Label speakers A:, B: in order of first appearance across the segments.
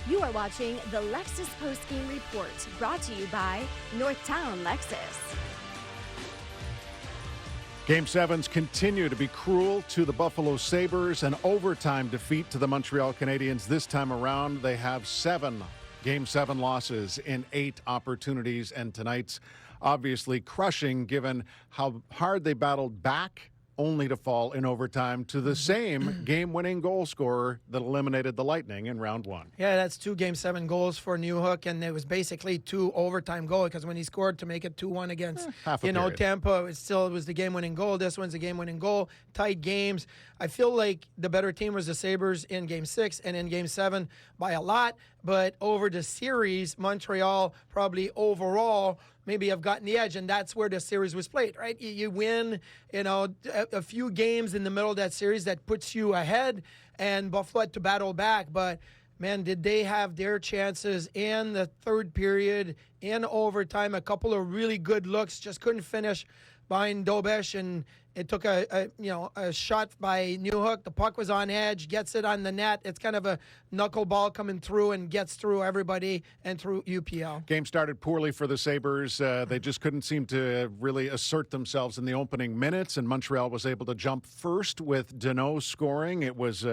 A: You are watching the Lexus Postgame Report, brought to you by Northtown Lexus.
B: Game 7s continue to be cruel to the Buffalo Sabres. An overtime defeat to the Montreal Canadiens. This time around, they have 7 Game 7 losses in 8 opportunities, and tonight's obviously crushing given how hard they battled back, only to fall in overtime to the same game-winning goal scorer that eliminated the Lightning in round 1.
C: Yeah, that's 2 Game 7 goals for Newhook, and it was basically 2 overtime goals because when he scored to make it 2-1 against, Tampa, it was the game-winning goal. This one's the game-winning goal. Tight games. I feel like the better team was the Sabres in Game 6 and in Game 7 by a lot, but over the series, Montreal probably overall maybe have gotten the edge, and that's where the series was played, right? You win, a few games in the middle of that series that puts you ahead, and Buffalo had to battle back. But, man, did they have their chances in the third period, in overtime, a couple of really good looks, just couldn't finish behind Dobeš, and it took a shot by Newhook. The puck was on edge, gets it on the net. It's kind of a knuckleball coming through and gets through everybody and through UPL.
B: Game started poorly for the Sabres. They just couldn't seem to really assert themselves in the opening minutes, and Montreal was able to jump first with Danault scoring. It was,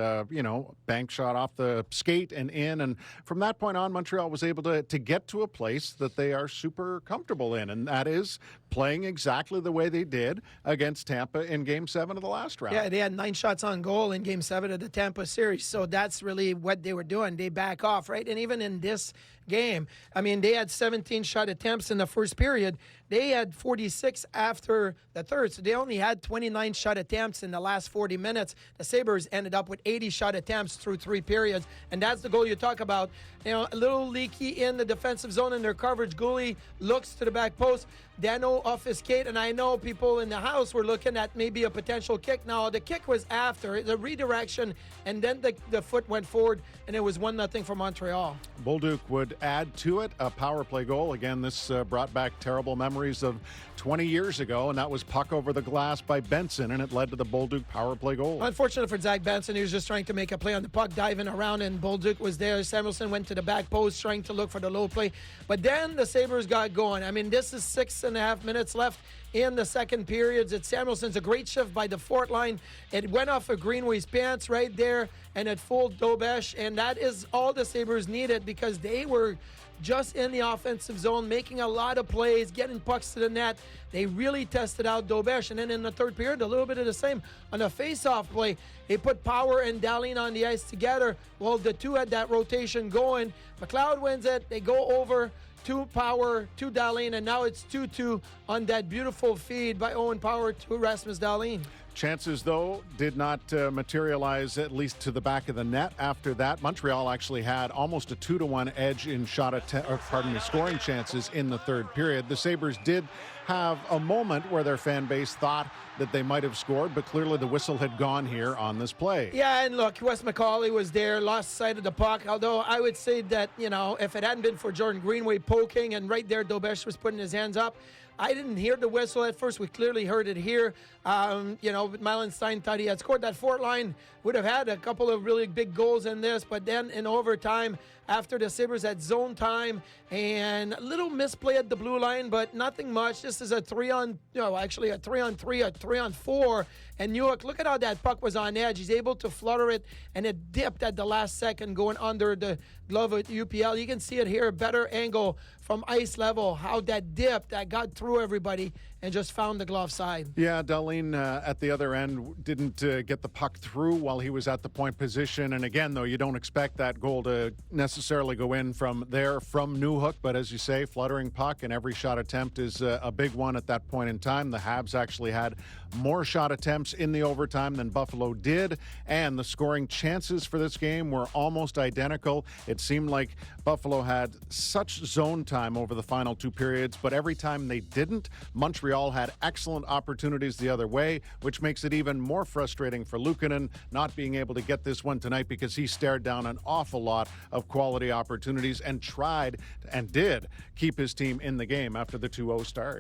B: bank shot off the skate and in, and from that point on, Montreal was able to get to a place that they are super comfortable in, and that is playing exactly the way they did against Tampa in Game 7 of the last round.
C: Yeah, they had 9 shots on goal in Game 7 of the Tampa series, so that's really what they were doing. They back off, right? And even in this game, they had 17 shot attempts in the first period. They had 46 after the third, so they only had 29 shot attempts in the last 40 minutes. The Sabres ended up with 80 shot attempts through 3 periods, and that's the goal you talk about. A little leaky in the defensive zone in their coverage. Goalie looks to the back post. Danault off his skate, and I know people in the house were looking at maybe a potential kick. Now, the kick was after the redirection, and then the foot went forward, and it was 1-0 for Montreal.
B: Bolduc would add to it a power play goal. Again, this brought back terrible memories of 20 years ago, and that was puck over the glass by Benson, and it led to the Bolduc power play goal.
C: Unfortunate for Zach Benson, he was just trying to make a play on the puck, diving around, and Bolduc was there. Samuelsson went to the back post, trying to look for the low play. But then the Sabres got going. This is 6.5 minutes left in the second periods. It's Samuelsson's a great shift by the fourth line. It went off of Greenway's pants right there, and it fooled Dobeš, and that is all the Sabres needed because they were just in the offensive zone, making a lot of plays, getting pucks to the net. They really tested out Dobeš. And then in the third period, a little bit of the same. On a face-off play, they put Power and Dahlin on the ice together. Well, the two had that rotation going. McLeod wins it. They go over to Power, to Dahlin, and now it's 2-2 on that beautiful feed by Owen Power to Rasmus Dahlin.
B: Chances, though, did not materialize, at least to the back of the net after that. Montreal actually had almost a 2-1 edge in scoring chances in the third period. The Sabres did have a moment where their fan base thought that they might have scored, but clearly the whistle had gone here on this play.
C: Yeah, and look, Wes McCauley was there, lost sight of the puck, although I would say that, if it hadn't been for Jordan Greenway poking, and right there Dobeš was putting his hands up, I didn't hear the whistle at first. We clearly heard it here. Mylan Stein thought he had scored. That fourth line would have had a couple of really big goals in this, but then in overtime, after the Sabres had zone time and a little misplay at the blue line, but nothing much. This is a 3-on-3, a 3-on-4. And Newhook, look at how that puck was on edge. He's able to flutter it, and it dipped at the last second going under the glove of UPL. You can see it here, better angle from ice level, how that dipped, that got through everybody and just found the glove side.
B: Yeah, Dahlin at the other end didn't get the puck through while he was at the point position. And again, though, you don't expect that goal to necessarily go in from Newhook. But as you say, fluttering puck, and every shot attempt is a big one at that point in time. The Habs actually had more shot attempts in the overtime than Buffalo did, and the scoring chances for this game were almost identical. It seemed like Buffalo had such zone time over the final 2 periods, but every time they didn't, Montreal had excellent opportunities the other way, which makes it even more frustrating for Luukkonen not being able to get this one tonight because he stared down an awful lot of quality opportunities and tried and did keep his team in the game after the 2-0 start.